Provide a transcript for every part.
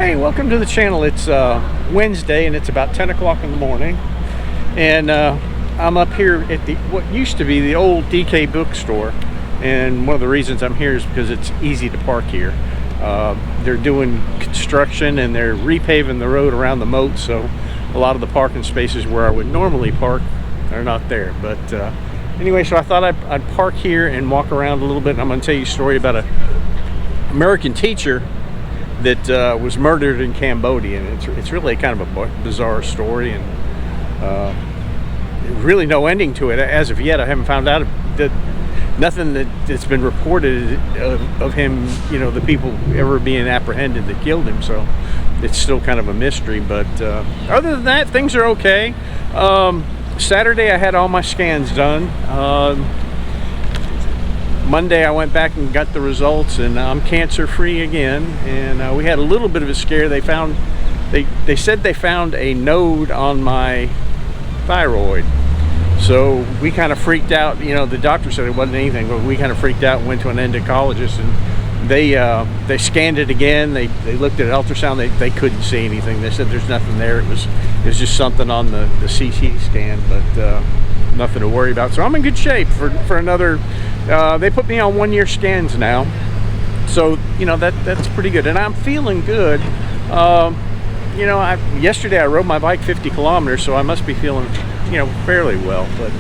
Hey, welcome to the channel. It's Wednesday and it's about 10 o'clock in the morning, and I'm up here at the what used to be the old DK bookstore, and one of the reasons I'm here is because it's easy to park here. They're doing construction and they're repaving the road around the moat, so a lot of the parking spaces where I would normally park are not there. But anyway, so I thought I'd park here and walk around a little bit, and I'm going to tell you a story about an American teacher that was murdered in Cambodia, and it's really kind of a bizarre story, and really no ending to it as of yet. I haven't found out that nothing that's been reported of him, you know, the people ever being apprehended that killed him, so it's still kind of a mystery. But other than that, things are okay. Saturday I had all my scans done. Monday I went back and got the results, and I'm cancer free again. And we had a little bit of a scare. They said they found a node on my thyroid, so we kind of freaked out. You know, the doctor said it wasn't anything, but we kind of freaked out and went to an endocrinologist, and they scanned it again. They looked at ultrasound. They couldn't see anything. They said there's nothing there. It was just something on the CT scan, but nothing to worry about. So I'm in good shape for another. They put me on 1 year scans now, so you know that's pretty good, and I'm feeling good. You know, yesterday I rode my bike 50 kilometers, so I must be feeling, you know, fairly well. But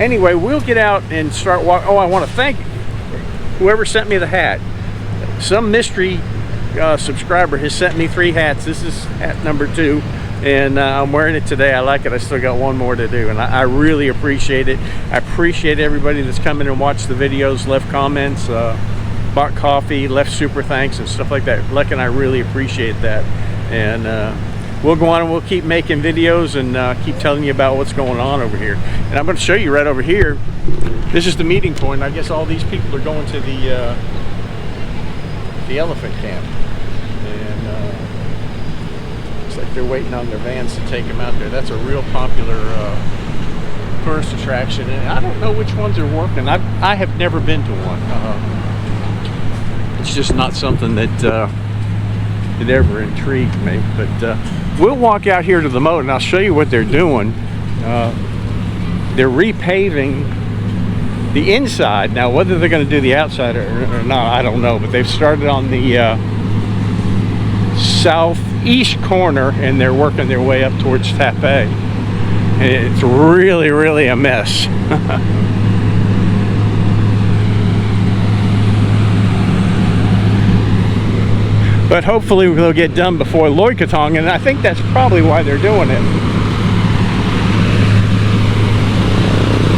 anyway, we'll get out and start walking. Oh, I want to thank whoever sent me the hat. Some mystery subscriber has sent me 3 hats. This is hat number 2. And I'm wearing it today. I like it. I still got one more to do, and I really appreciate it. I appreciate everybody that's come in and watched the videos, left comments, bought coffee, left super thanks and stuff like that. Luck and I really appreciate that. And we'll go on and we'll keep making videos and keep telling you about what's going on over here. And I'm going to show you right over here. This is the meeting point. I guess all these people are going to the elephant camp. Looks like they're waiting on their vans to take them out there. That's a real popular tourist attraction, and I don't know which ones are working. I have never been to one. It's just not something that it ever intrigued me. But we'll walk out here to the moat, and I'll show you what they're doing. They're repaving the inside. Now, whether they're going to do the outside or not, I don't know. But they've started on the southeast corner, and they're working their way up towards Taipei. It's really a mess. But hopefully they'll get done before Loy Krathong, and I think that's probably why they're doing it.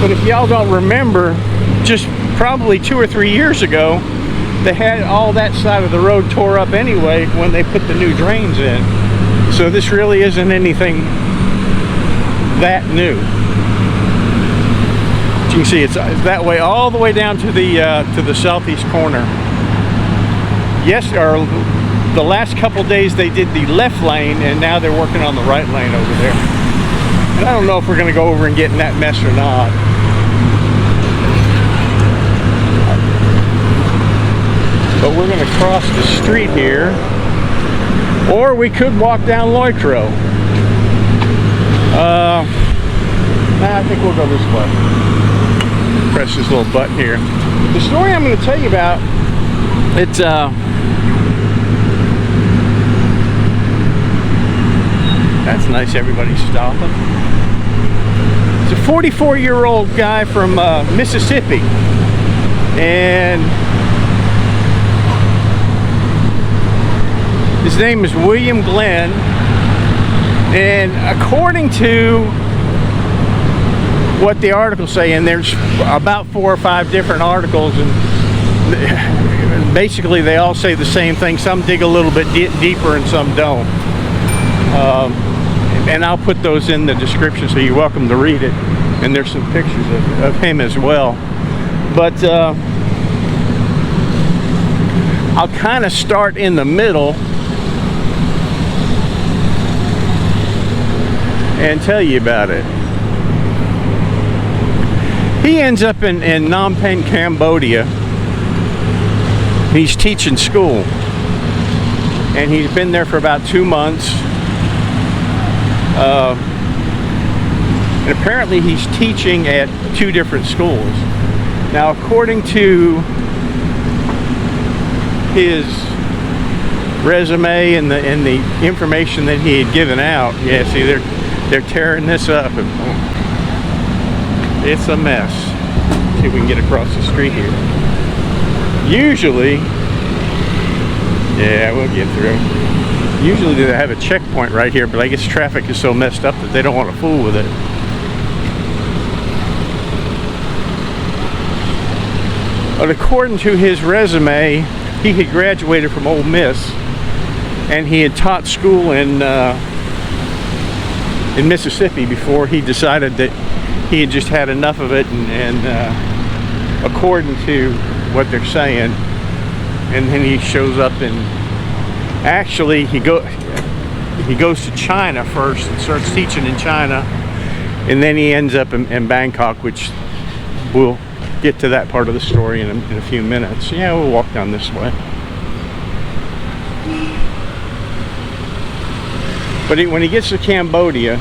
But if y'all don't remember, just probably 2 or 3 years ago, they had all that side of the road tore up anyway when they put the new drains in. So this really isn't anything that new. As you can see, it's that way all the way down to the southeast corner. Yes, or the last couple days they did the left lane, and now they're working on the right lane over there. And I don't know if we're going to go over and get in that mess or not. But we're going to cross the street here, or we could walk down Loy Kro. I think we'll go this way. Press this little button here. The story I'm going to tell you about, it's that's nice. Everybody's stopping. It's a 44-year-old guy from Mississippi, and his name is William Glenn, and according to what the articles say, and there's about 4 or 5 different articles, and basically they all say the same thing. Some dig a little bit deeper and some don't. And I'll put those in the description, so you're welcome to read it. And there's some pictures of him as well. But I'll kind of start in the middle and tell you about it. He ends up in Phnom Penh, Cambodia. He's teaching school. and he's been there for about 2 months. And apparently he's teaching at 2 different schools. Now, according to his resume and the information that he had given out, yeah, see, they're tearing this up. It's a mess. See if we can get across the street here. Usually, yeah, we'll get through. Usually they have a checkpoint right here, but I guess traffic is so messed up that they don't want to fool with it. But according to his resume, he had graduated from Ole Miss, and he had taught school in Mississippi before he decided that he had just had enough of it, and according to what they're saying, and then he shows up and actually he goes to China first and starts teaching in China, and then he ends up in Bangkok, which we'll get to that part of the story in a few minutes. Yeah, we'll walk down this way. But when he gets to Cambodia,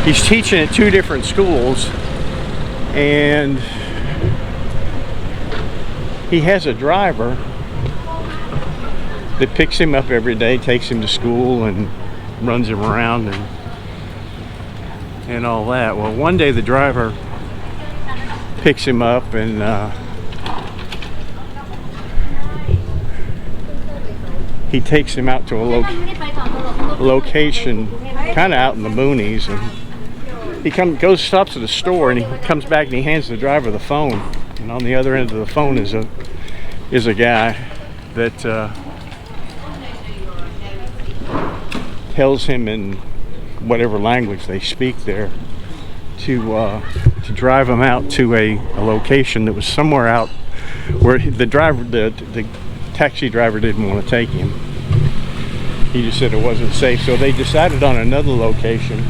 he's teaching at 2 different schools, and he has a driver that picks him up every day, takes him to school, and runs him around and all that. Well, one day the driver picks him up, and he takes him out to a location kind of out in the boonies, and he stops at a store, and he comes back and he hands the driver the phone, and on the other end of the phone is a guy that tells him in whatever language they speak there to drive him out to a location that was somewhere out where the taxi driver didn't want to take him. He just said it wasn't safe, so they decided on another location,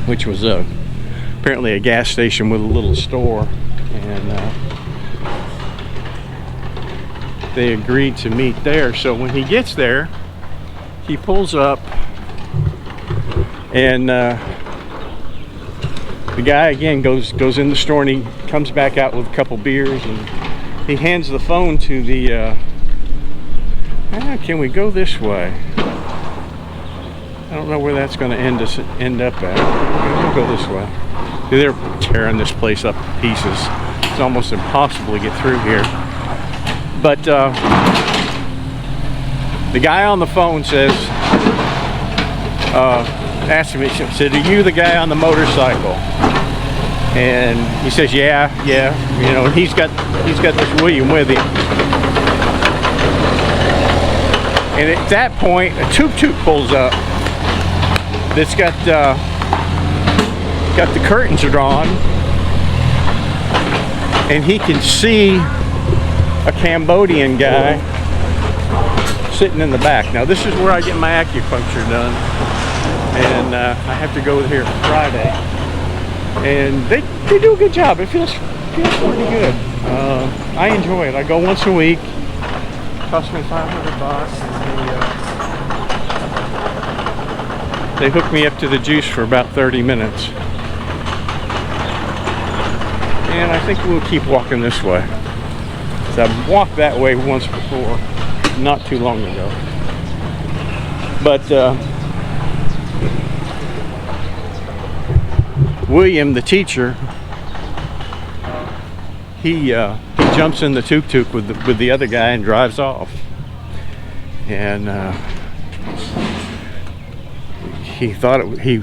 which was apparently a gas station with a little store, and they agreed to meet there. So when he gets there, he pulls up, and the guy again goes in the store, and he comes back out with a couple beers, and he hands the phone to the can we go this way? I don't know where that's going to end up at. We'll go this way. They're tearing this place up to pieces. It's almost impossible to get through here. But the guy on the phone says, asked him, he said, "Are you the guy on the motorcycle?" And he says, yeah, you know, and he's got this William with him. And at that point, a tuk-tuk pulls up that's got the curtains drawn, and he can see a Cambodian guy sitting in the back. Now, this is where I get my acupuncture done, and I have to go here Friday. And they do a good job. It feels pretty good. I enjoy it. I go once a week. It costs me $500. They hook me up to the juice for about 30 minutes. And I think we'll keep walking this way. So I've walked that way once before, not too long ago. But William, the teacher, he jumps in the tuk-tuk with the other guy and drives off. And he thought the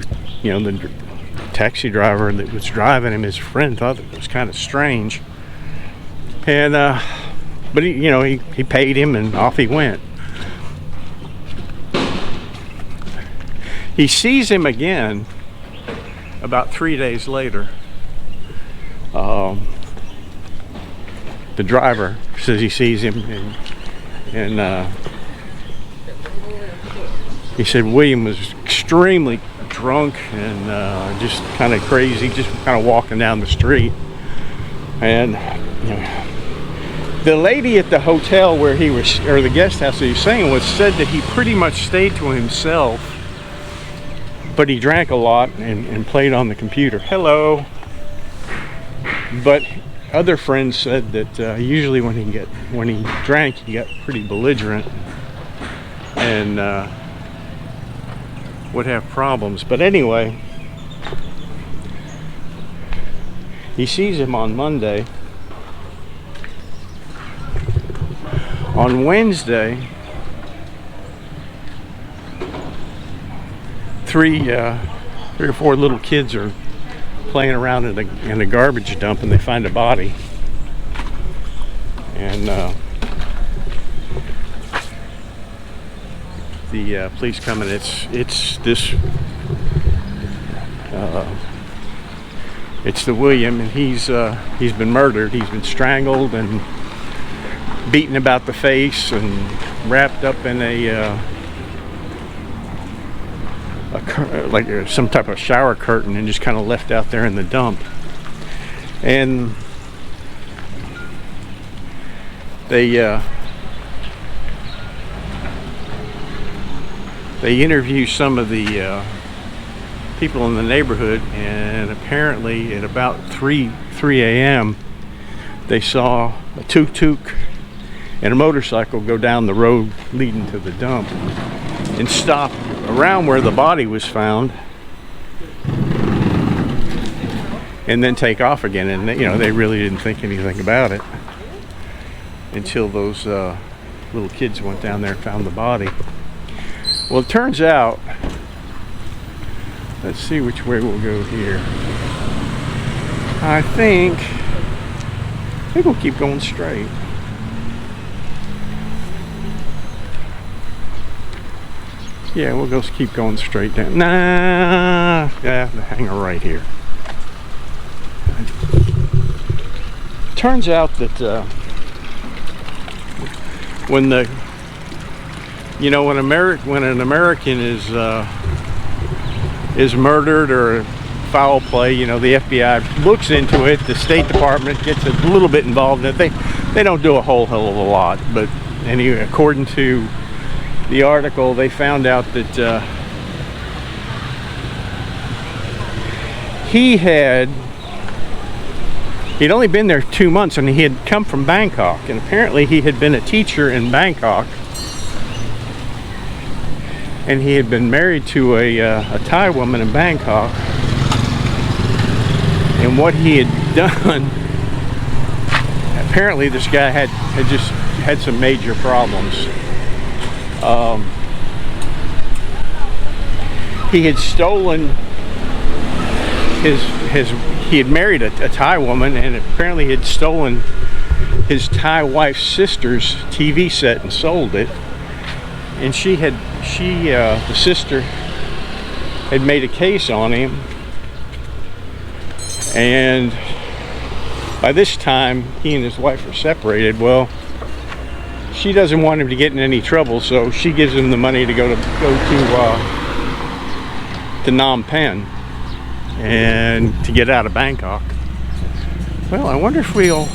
taxi driver that was driving him, his friend, thought it was kind of strange. And but he paid him, and off he went. He sees him again about 3 days later. The driver says he sees him, and he said William was extremely drunk and just kind of crazy, just kind of walking down the street. And you know, the lady at the hotel where he was, or the guest house that he was staying with, said that he pretty much stayed to himself, but he drank a lot and played on the computer. Hello. But other friends said that usually when he drank, he got pretty belligerent and would have problems. But anyway, he sees him on Monday. On Wednesday, three or four little kids are playing around in a garbage dump, and they find a body. And the police come, and it's the William, and he's been murdered. He's been strangled and beaten about the face and wrapped up in like some type of shower curtain and just kind of left out there in the dump. And they interview some of the people in the neighborhood, and apparently at about 3 a.m. they saw a tuk-tuk and a motorcycle go down the road leading to the dump and stop around where the body was found, and then take off again. And you know, they really didn't think anything about it until those little kids went down there and found the body. Well, it turns out, let's see which way we'll go here. I think we'll keep going straight. Yeah, we'll go keep going straight down. Nah, yeah, hang right here. Turns out that when an American is murdered or foul play, you know, the FBI looks into it. The State Department gets a little bit involved in it. They don't do a whole hell of a lot, but anyway, according to the article, they found out that he'd only been there 2 months, and he had come from Bangkok, and apparently he had been a teacher in Bangkok, and he had been married to a Thai woman in Bangkok. And what he had done, apparently this guy had just had some major problems. He had stolen he had married a Thai woman, and apparently he had stolen his Thai wife's sister's TV set and sold it. And the sister had made a case on him, and by this time he and his wife are separated. Well, she doesn't want him to get in any trouble, so she gives him the money to go to Phnom Penh and to get out of Bangkok. Well, I wonder if we'll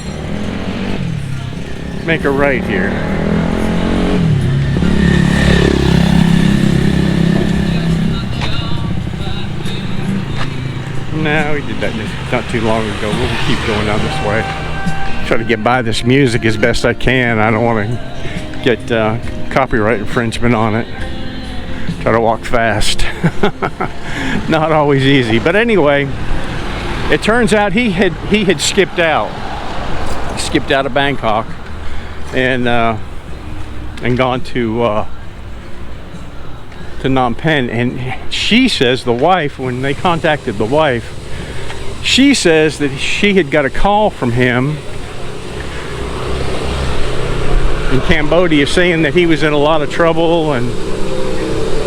make a right here. No, we did that not too long ago. We'll keep going down this way. Try to get by this music as best I can. I don't want to get copyright infringement on it. Try to walk fast. Not always easy, but anyway, it turns out he had skipped out of Bangkok and gone to Phnom Penh. And she says, the wife, when they contacted the wife, she says that she had got a call from him in Cambodia saying that he was in a lot of trouble. And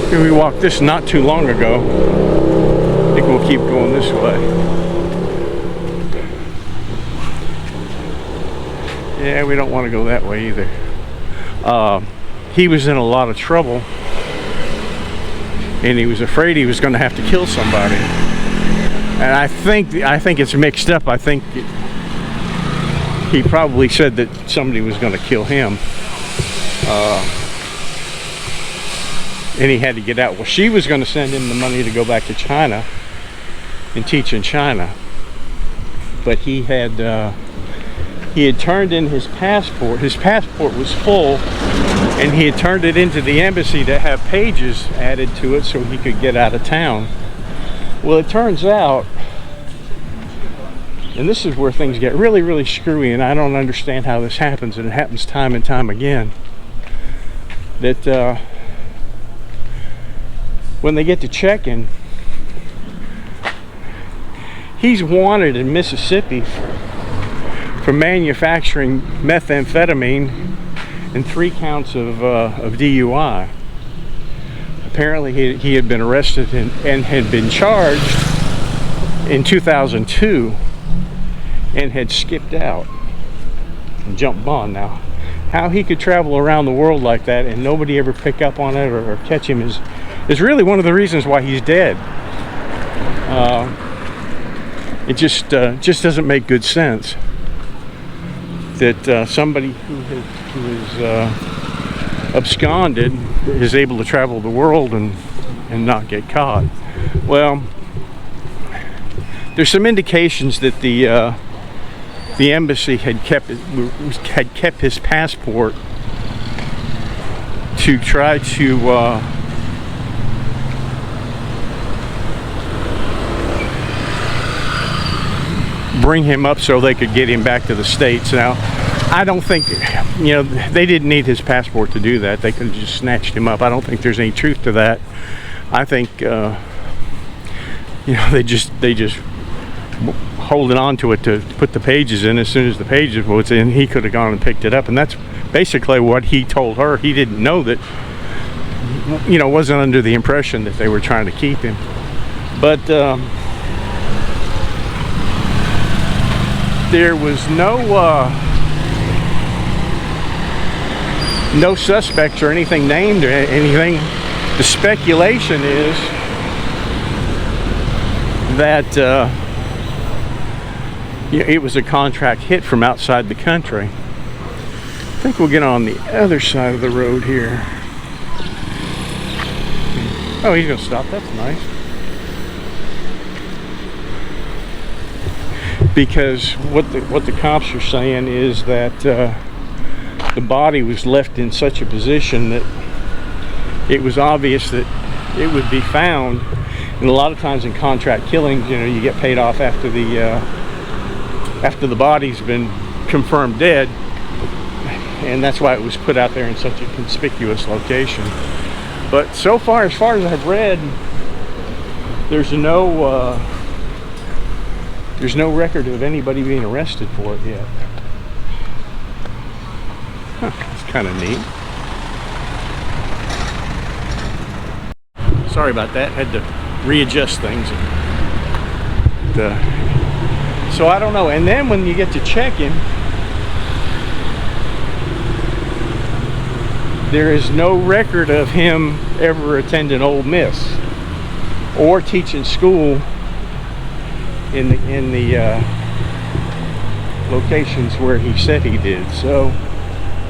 here we walked this not too long ago. I think we'll keep going this way. Yeah, we don't want to go that way either. He was in a lot of trouble, and he was afraid he was going to have to kill somebody. And I think it's mixed up. I think he probably said that somebody was going to kill him. And he had to get out. Well, she was going to send him the money to go back to China and teach in China. But he had turned in his passport. His passport was full, and he had turned it into the embassy to have pages added to it so he could get out of town. Well, it turns out, and this is where things get really, really screwy, and I don't understand how this happens, and it happens time and time again, that when they get to check-in, he's wanted in Mississippi for manufacturing methamphetamine and 3 counts of DUI. Apparently he had been arrested and had been charged in 2002 and had skipped out and jumped bond. Now, how he could travel around the world like that and nobody ever pick up on it or catch him is really one of the reasons why he's dead. It just doesn't make good sense that somebody who is absconded is able to travel the world and not get caught. Well, there's some indications that the embassy had kept his passport to try to bring him up so they could get him back to the States. Now, I don't think, they didn't need his passport to do that. They could have just snatched him up. I don't think there's any truth to that. I think, they just holding on to it to put the pages in. As soon as the pages was in, he could have gone and picked it up, and that's basically what he told her. He didn't know that, wasn't under the impression that they were trying to keep him. But there was no suspects or anything named or anything. The speculation is that it was a contract hit from outside the country. I think we'll get on the other side of the road here. Oh, he's gonna stop. That's nice. Because what the cops are saying is that the body was left in such a position that it was obvious that it would be found. And a lot of times in contract killings, you get paid off after the body's been confirmed dead, and that's why it was put out there in such a conspicuous location. But so far, as I've read, there's no record of anybody being arrested for it yet. Huh, that's kind of neat. Sorry about that. Had to readjust things. So I don't know. And then when you get to check-in, there is no record of him ever attending Ole Miss or teaching school in the locations where he said he did. So,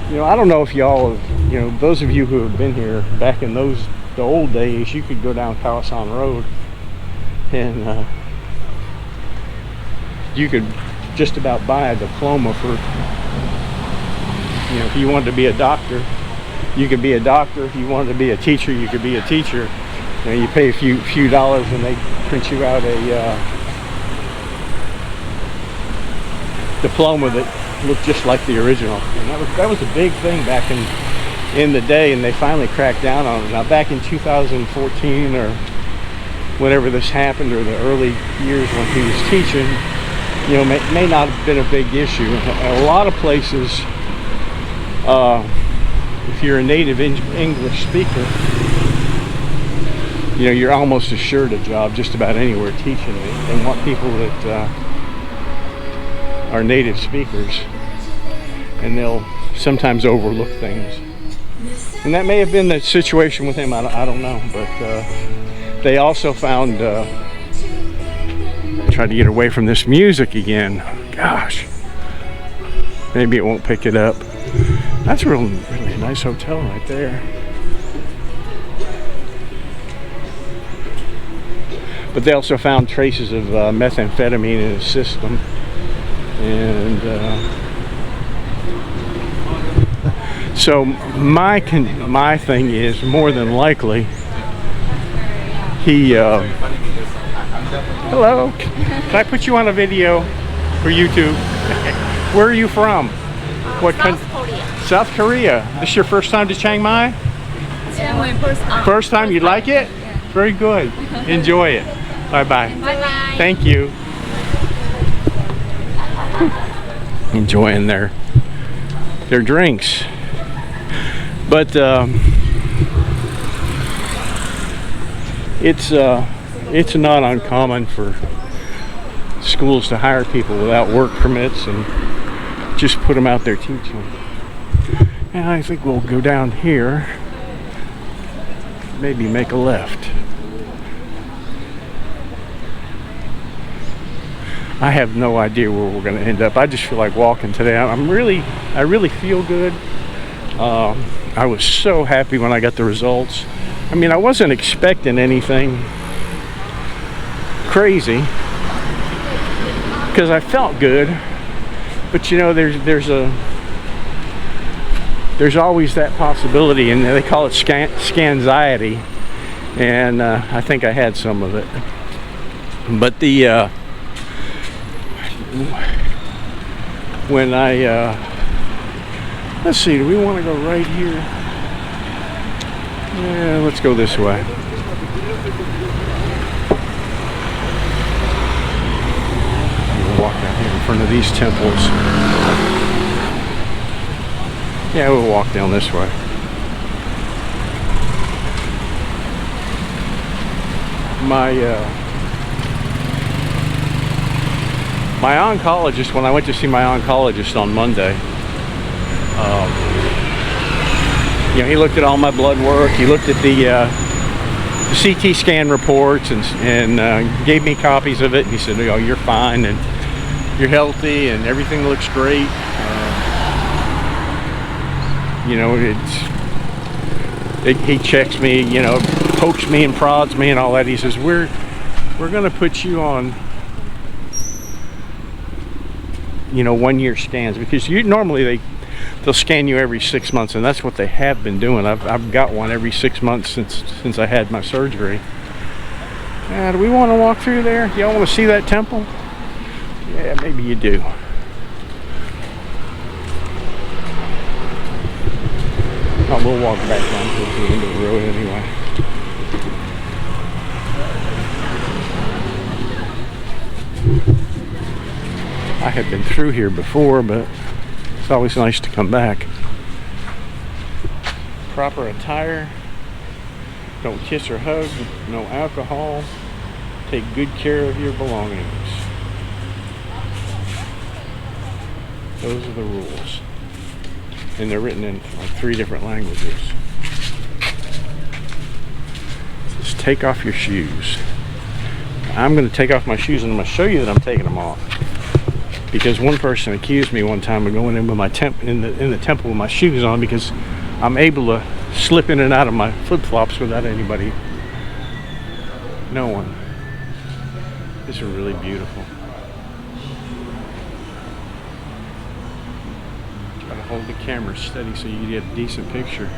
I don't know if y'all have, those of you who have been here back in the old days, you could go down Kawasan Road and you could just about buy a diploma for, if you wanted to be a doctor, you could be a doctor. If you wanted to be a teacher, you could be a teacher. You pay a few dollars and they print you out a diploma that looked just like the original. And that was a big thing back in the day, and they finally cracked down on it. Now, back in 2014 or whenever this happened, or the early years when he was teaching, may not have been a big issue. A lot of places, if you're a native English speaker, you're almost assured a job just about anywhere teaching. They want people that are native speakers, and they'll sometimes overlook things. And that may have been the situation with him. I don't know. But they also found, I tried to get away from this music again. Gosh. maybe it won't pick it up. That's really a nice hotel right there. But they also found traces of methamphetamine in his system. And so my thing is, more than likely, he hello, can I put you on a video for YouTube? Where are you from? What South Korea. South Korea. This your first time to Chiang Mai? Yeah, my First time. You like it? Yeah. Very good. Enjoy it. Bye bye. Bye bye. Thank you. Enjoying their drinks, but it's not uncommon for schools to hire people without work permits and just put them out there teaching. And I think we'll go down here, maybe make a left. I have no idea where we're going to end up. I just feel like walking today. I really feel good. I was so happy when I got the results. I mean, I wasn't expecting anything crazy because I felt good. But you know, there's always that possibility, and they call it scanxiety, and I think I had some of it. But when I let's see, do we want to go right here? Yeah, let's go this way. We'll walk down here in front of these temples. Yeah, we'll walk down this way. My oncologist, when I went to see my oncologist on Monday, you know, he looked at all my blood work. He looked at the CT scan reports and gave me copies of it. And he said, "Oh, you're fine and you're healthy and everything looks great." You know, he checks me, you know, pokes me and prods me and all that. He says, "We're going to put you on, you know, 1-year scans because normally they'll scan you every 6 months, and that's what they have been doing. I've got one every 6 months since I had my surgery." Do we want to walk through there? Y'all want to see that temple? Yeah, maybe you do. Oh, we'll walk back down to the end of the road anyway. I had been through here before, but it's always nice to come back. Proper attire. Don't kiss or hug. No alcohol. Take good care of your belongings. Those are the rules. And they're written in like 3 different languages. Just take off your shoes. I'm going to take off my shoes and I'm going to show you that I'm taking them off. Because one person accused me one time of going in with my in the temple with my shoes on because I'm able to slip in and out of my flip-flops without anybody knowing. This is really beautiful. Try to hold the camera steady so you get a decent picture.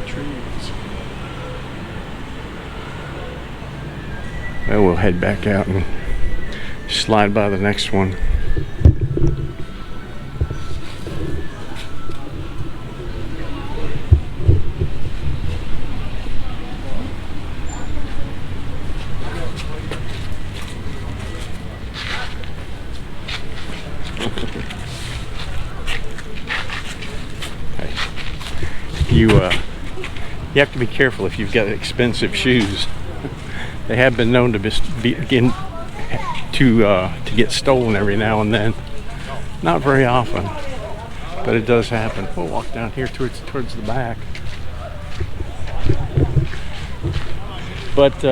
Trees. Well, we'll head back out and slide by the next one. You have to be careful if you've got expensive shoes. They have been known to to get stolen every now and then. Not very often, but it does happen. We'll walk down here towards the back. But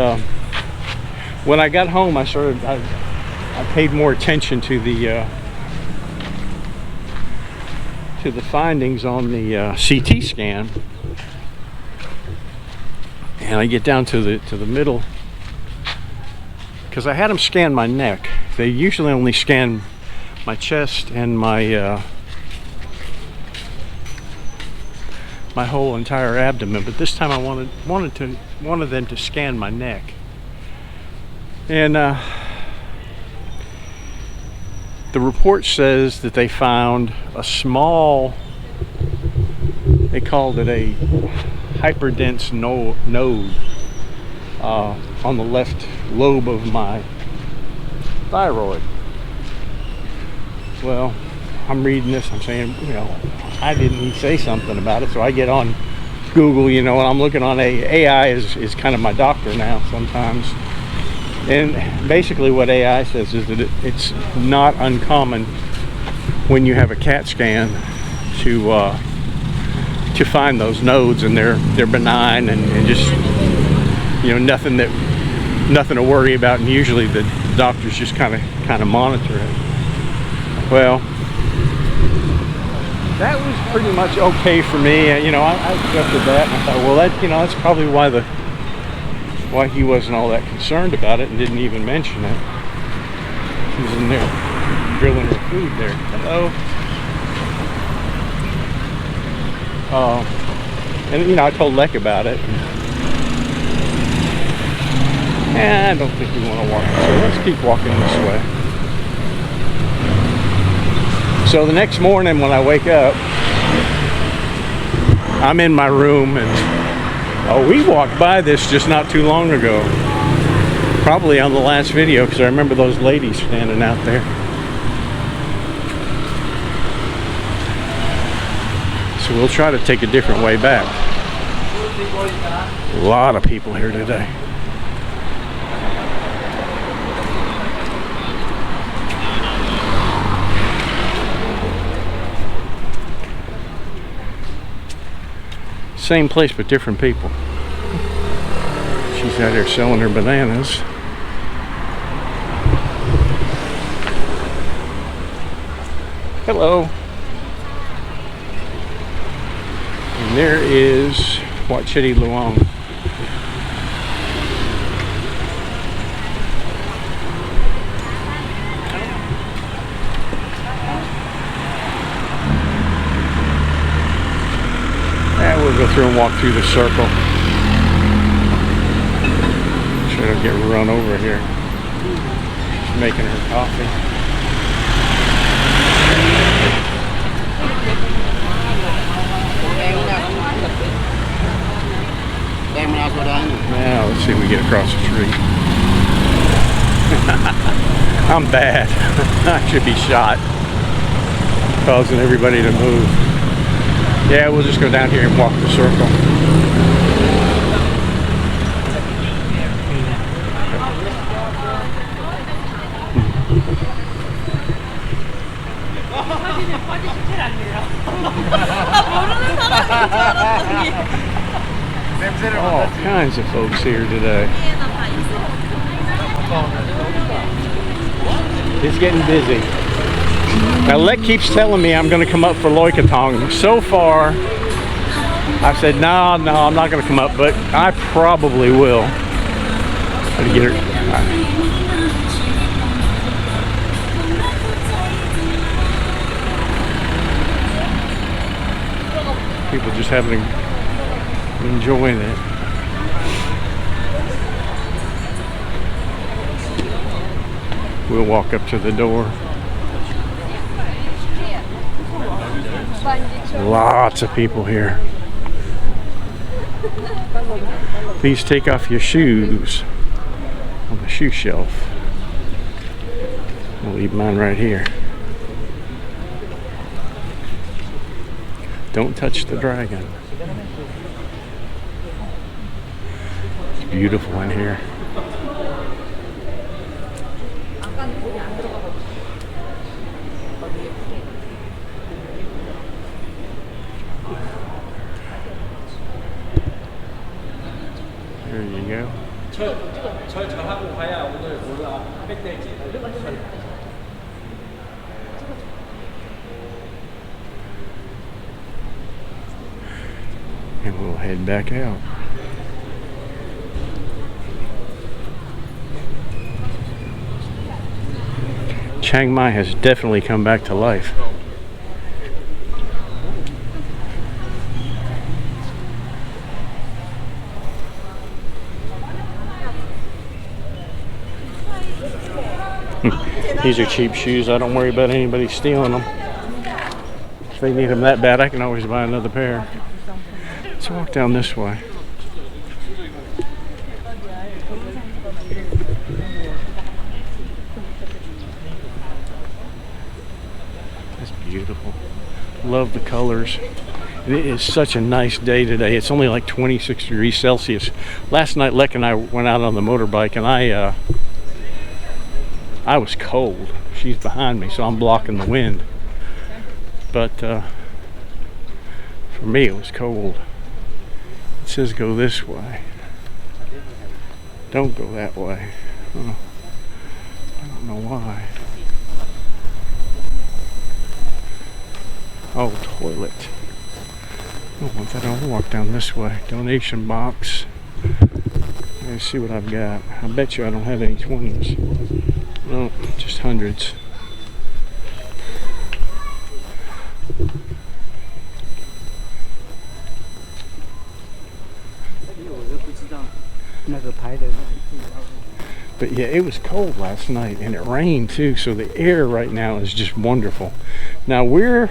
when I got home, I paid more attention to the findings on the CT scan, and I get down to the middle, because I had them scan my neck. They usually only scan my chest and my whole entire abdomen, but this time I wanted them to scan my neck. And the report says that they found a small, they called it a hyperdense node on the left lobe of my thyroid. Well, I'm reading this, I'm saying, you know, I didn't say something about it, so I get on Google, you know, and I'm looking on AI is kind of my doctor now sometimes. And basically what AI says is that it's not uncommon when you have a CAT scan to find those nodes, and they're benign and just, you know, nothing to worry about, and usually the doctors just kind of monitor it. Well, that was pretty much okay for me. You know, I accepted that, and I thought, well, that, you know, that's probably why he wasn't all that concerned about it and didn't even mention it. He was in there grilling her food there. Hello. And you know, I told Lek about it. And I don't think we want to walk, so let's keep walking this way. So the next morning when I wake up, I'm in my room, and we walked by this just not too long ago. Probably on the last video, because I remember those ladies standing out there. So we'll try to take a different way back. A lot of people here today. Same place but different people. She's out here selling her bananas. Hello. And there is Wat Chitty Luong. And we'll go through and walk through the circle. Make sure I don't get run over here. She's making her coffee. Now let's see if we get across the street. I'm bad. I should be shot. Causing everybody to move. Yeah, we'll just go down here and walk the circle. All kinds of folks here today. It's getting busy. Now Lek keeps telling me I'm going to come up for Loy Katong. So far, I've said no, I'm not going to come up, but I probably will. Try to get her. People just enjoying it. We'll walk up to the door. Lots of people here. Please take off your shoes on the shoe shelf. I'll leave mine right here. Don't touch the dragon. beautiful in here. There you go. And we'll head back out. Chiang Mai has definitely come back to life. These are cheap shoes. I don't worry about anybody stealing them. If they need them that bad, I can always buy another pair. Let's walk down this way. That's beautiful. Love the colors. It is such a nice day today. It's only like 26 degrees Celsius. Last night, Leck and I went out on the motorbike, and I was cold. She's behind me, so I'm blocking the wind. But for me, it was cold. It says go this way. Don't go that way. Oh, I don't know why. Oh, toilet. I don't want that. I want to walk down this way. Donation box. Let's see what I've got. I bet you I don't have any 20s. No, just hundreds. But yeah, it was cold last night and it rained too, so the air right now is just wonderful. Now we're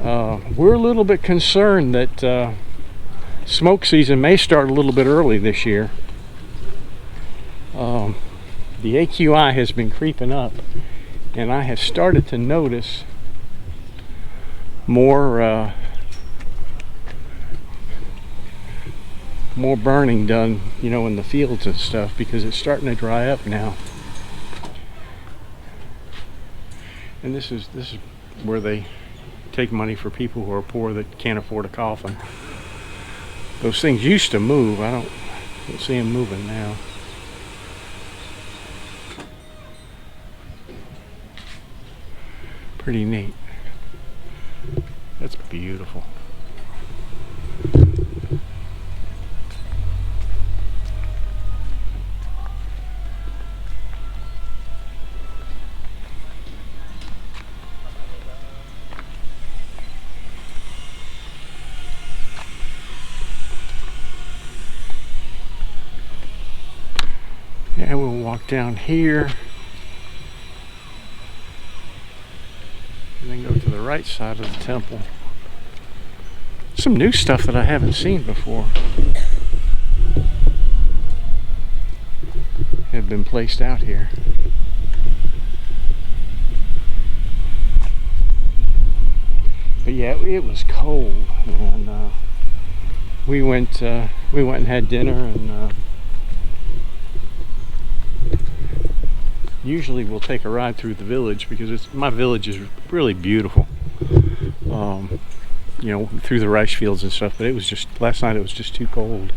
a little bit concerned that smoke season may start a little bit early this year. The AQI has been creeping up, and I have started to notice more burning done, you know, in the fields and stuff, because it's starting to dry up now. And this is where they take money for people who are poor that can't afford a coffin. Those things used to move. I don't see them moving now. Pretty neat. That's beautiful. Yeah, we'll walk down here and then go to the right side of the temple. Some new stuff that I haven't seen before have been placed out here. But yeah, it was cold, and we went and had dinner, and usually we'll take a ride through the village because my village is really beautiful. You know, through the rice fields and stuff. But it was just last night. It was just too cold.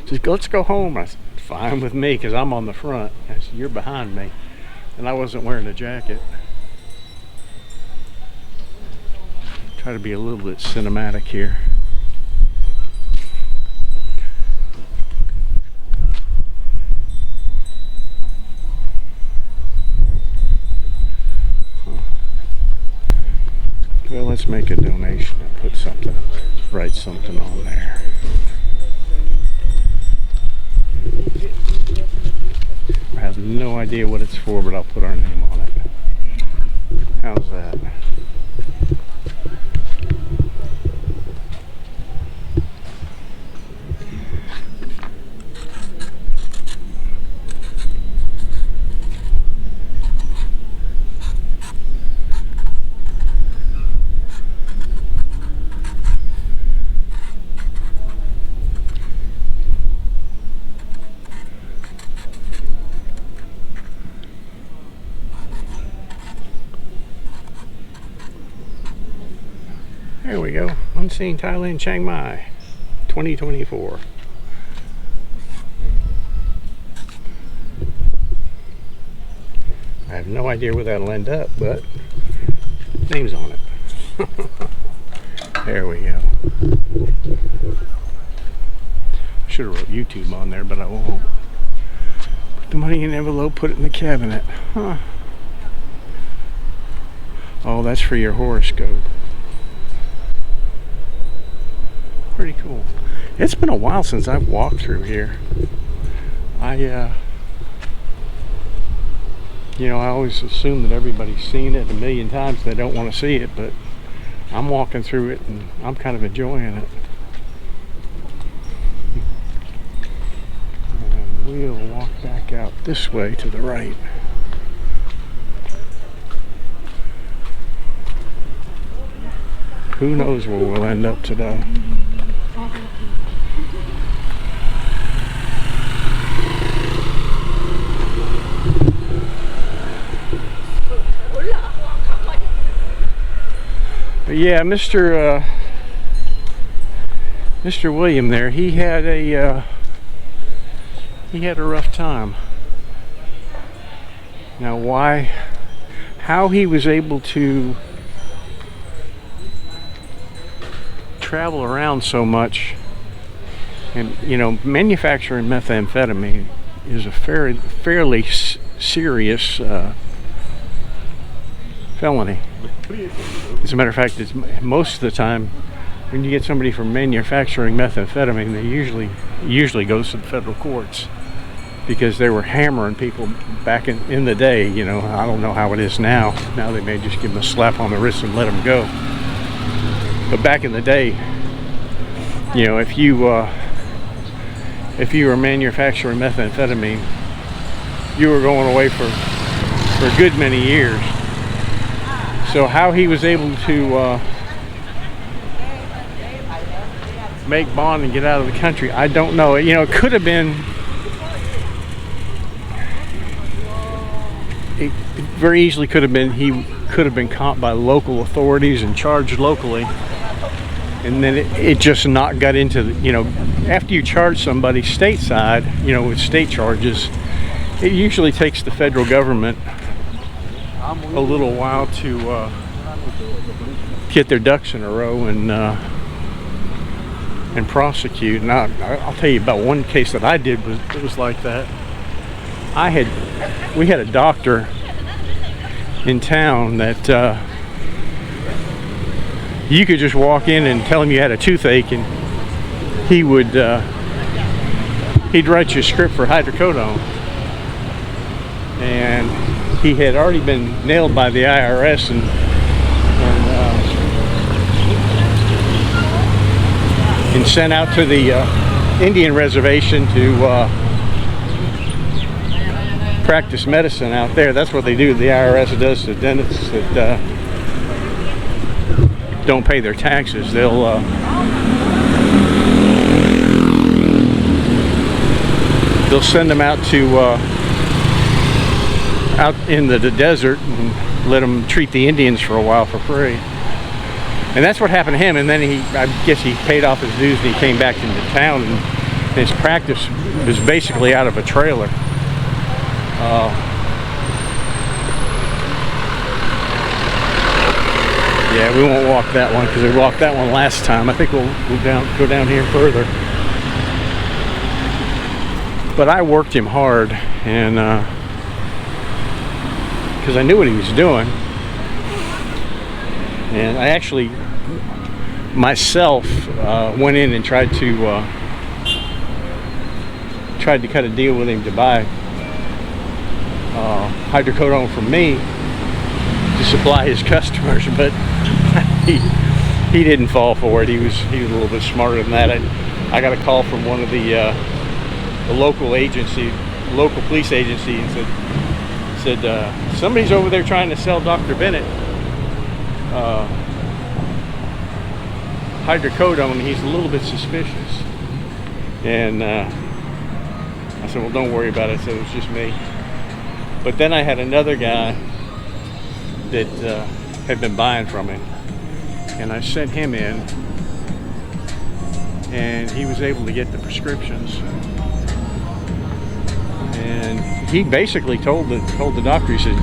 Just let's go home. I said, fine with me, because I'm on the front. I said, you're behind me, and I wasn't wearing a jacket. Try to be a little bit cinematic here. Well, let's make a donation and put something, write something on there. I have no idea what it's for, but I'll put our name on it. How's that? There we go. Unseen Thailand, Chiang Mai, 2024. I have no idea where that'll end up, but name's on it. There we go. I should have wrote YouTube on there, but I won't. Put the money in an envelope, put it in the cabinet. Huh. Oh, that's for your horoscope. Pretty cool. It's been a while since I've walked through here. You know, I always assume that everybody's seen it a million times. They don't want to see it, but I'm walking through it and I'm kind of enjoying it. And we'll walk back out this way to the right. Who knows where we'll end up today. But yeah, Mr. William there, he had a rough time. Now how he was able to travel around so much, and you know, manufacturing methamphetamine is a fairly serious felony. As a matter of fact, it's most of the time when you get somebody from manufacturing methamphetamine, they usually goes to the federal courts, because they were hammering people back in the day. You know, I don't know how it is now. Now they may just give them a slap on the wrist and let them go. But back in the day, you know, if you were manufacturing methamphetamine, you were going away for a good many years. So how he was able to make bond and get out of the country, I don't know. You know, it could have been, it very easily could have been, he could have been caught by local authorities and charged locally, and then it just not got into the, you know, after you charge somebody stateside, you know, with state charges, it usually takes the federal government a little while to get their ducks in a row and prosecute. And I'll tell you about one case that I did. It was like that. We had a doctor in town that you could just walk in and tell him you had a toothache, and he'd write you a script for hydrocodone. And he had already been nailed by the IRS and sent out to the Indian reservation to practice medicine out there. That's what they do. The IRS does to dentists that don't pay their taxes. They'll send them out to out in the desert and let them treat the Indians for a while for free. And that's what happened to him. And then I guess he paid off his dues and he came back into town, and his practice was basically out of a trailer. Yeah, we won't walk that one because we walked that one last time. I think we'll go down here further. But I worked him hard, and because I knew what he was doing. And I actually myself went in and tried to cut a deal with him to buy hydrocodone from me to supply his customers, but he didn't fall for it. He was a little bit smarter than that. I got a call from one of the local police agency, and said somebody's over there trying to sell Dr. Bennett hydrocodone. He's a little bit suspicious. And I said, well, don't worry about it. I said, it was just me. But then I had another guy that had been buying from him, and I sent him in, and he was able to get the prescriptions. And he basically told the doctor, he said,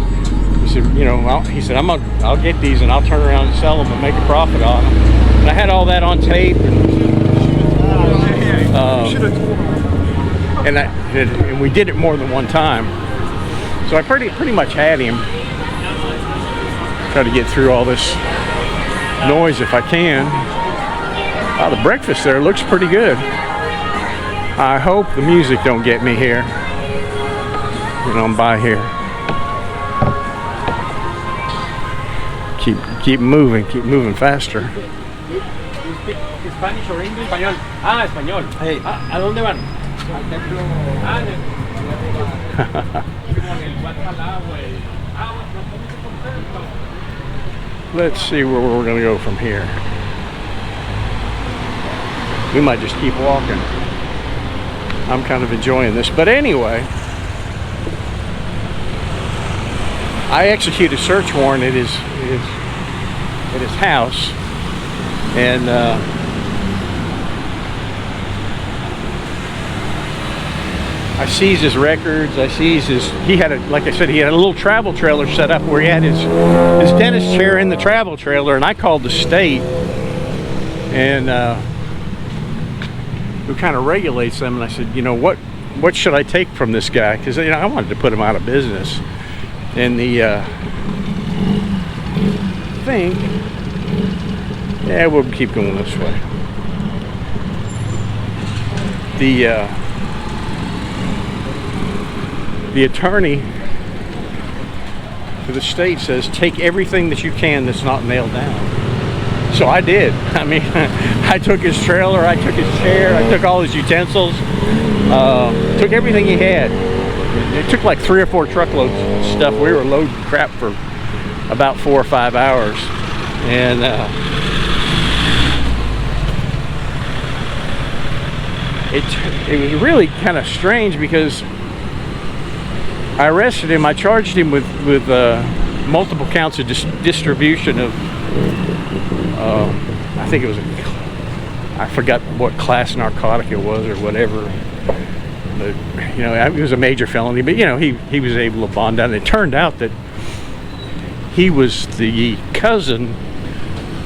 you know, he said, I'll get these and I'll turn around and sell them and make a profit on them. And I had all that on tape, and we did it more than one time. So I pretty much had him. Try to get through all this noise if I can. Wow, the breakfast there looks pretty good. I hope the music don't get me here when I'm by here. Keep moving faster. Spanish or English? Español. Ah, español. Hey. ¿A dónde van? Let's see where we're going to go from here. We might just keep walking. I'm kind of enjoying this. But anyway, I executed a search warrant at his house, and I seized his records. He had like I said, he had a little travel trailer set up where he had his dentist chair in the travel trailer, and I called the state, and who kind of regulates them, and I said, you know, what should I take from this guy? Because, you know, I wanted to put him out of business. And the thing, yeah, we'll keep going this way. The attorney for the state says take everything that you can that's not nailed down. So I did. I mean, I took his trailer, I took his chair, I took all his utensils, took everything he had. It took like 3 or 4 truckloads of stuff. We were loading crap for about 4 or 5 hours. And it was really kind of strange because I arrested him. I charged him with multiple counts of distribution of I think it was I forgot what class narcotic it was or whatever, but you know, it was a major felony. But you know, he was able to bond out. And it turned out that he was the cousin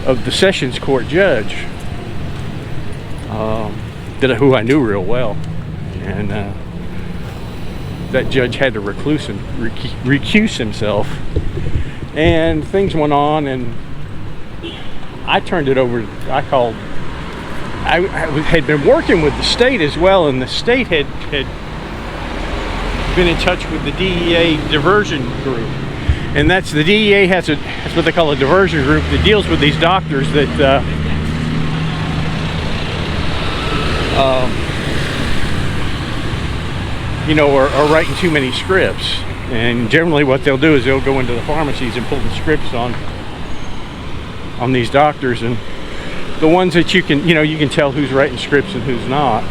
of the Sessions Court judge, who I knew real well, and that judge had to recuse himself, and things went on, and I turned it over. I had been working with the state as well, and the state had been in touch with the DEA diversion group, and that's the DEA that's what they call a diversion group that deals with these doctors that you know, are writing too many scripts. And generally what they'll do is they'll go into the pharmacies and pull the scripts on these doctors, and the ones that you can tell who's writing scripts and who's not.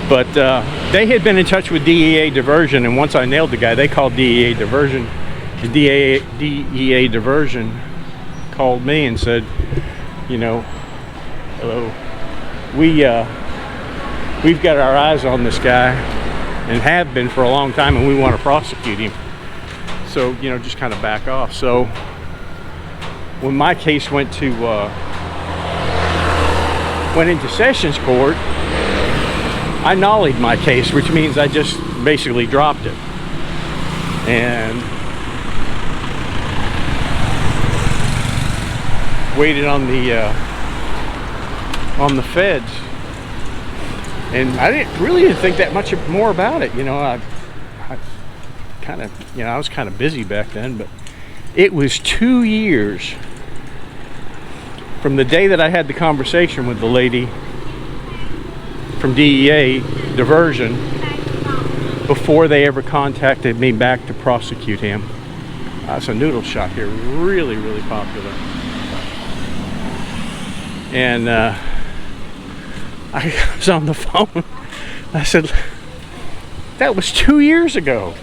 But they had been in touch with DEA diversion, and once I nailed the guy, they called DEA diversion. The DEA diversion called me and said, you know, hello, we've got our eyes on this guy and have been for a long time, and we want to prosecute him. So, you know, just kind of back off. So when my case went into Sessions Court, I nollied my case, which means I just basically dropped it. And waited on the feds. And I didn't think that much more about it. You know, I kind of, you know, I was kind of busy back then, but it was 2 years from the day that I had the conversation with the lady from DEA diversion before they ever contacted me back to prosecute him. It's a noodle shop here, really, really popular. And I was on the phone. I said, that was 2 years ago,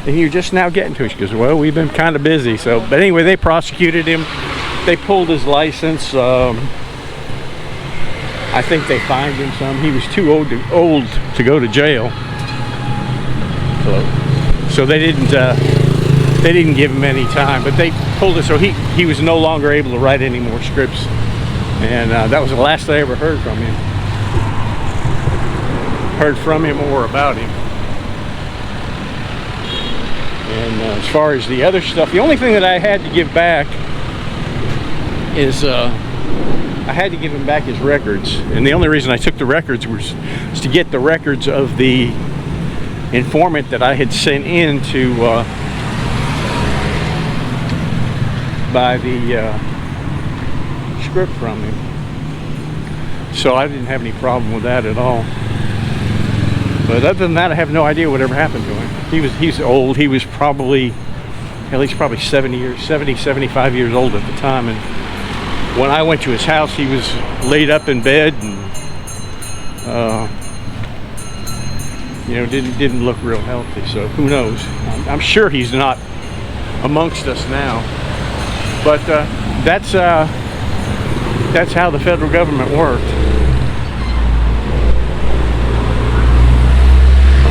and you're just now getting to it. She goes, well, we've been kind of busy. So, but anyway, they prosecuted him. They pulled his license. I think they fined him some. He was too old to go to jail. So they didn't give him any time. But they pulled it, so he was no longer able to write any more scripts. And that was the last I ever heard from him. Heard from him or about him. And as far as the other stuff, the only thing that I had to give back is I had to give him back his records. And the only reason I took the records was to get the records of the informant that I had sent in to buy the script from him. So I didn't have any problem with that at all. But other than that, I have no idea whatever happened to him. He's old. He was probably, at least probably 75 years old at the time. And when I went to his house, he was laid up in bed and, you know, didn't look real healthy. So who knows? I'm sure he's not amongst us now. But that's how the federal government worked.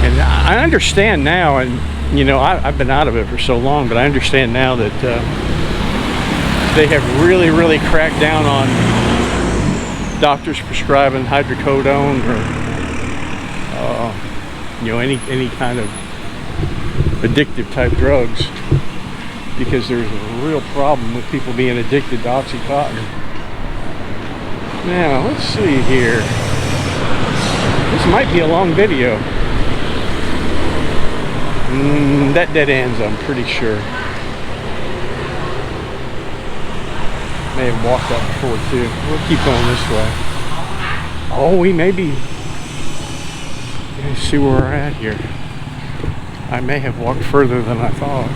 And I understand now, and you know, I've been out of it for so long, but I understand now that they have really cracked down on doctors prescribing hydrocodone or you know, any kind of addictive type drugs, because there's a real problem with people being addicted to Oxycontin. Now let's see here. This might be a long video. That dead ends, I'm pretty sure. May have walked up before too. We'll keep going this way. Oh, we may be. Let's see where we're at here. I may have walked further than I thought.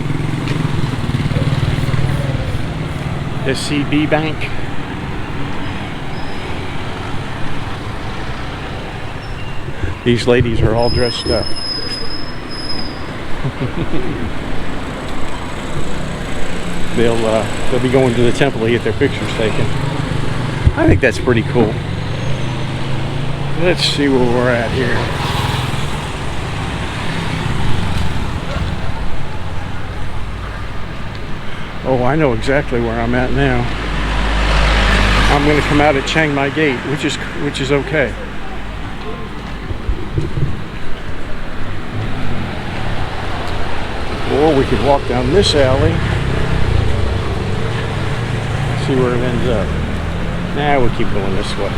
SCB Bank. These ladies are all dressed up. They'll be going to the temple to get their pictures taken. I think that's pretty cool. Let's see where we're at here. Oh, I know exactly where I'm at now. I'm going to come out at Chiang Mai Gate, which is okay. Or we could walk down this alley. See where it ends up. Nah, we'll keep going this way.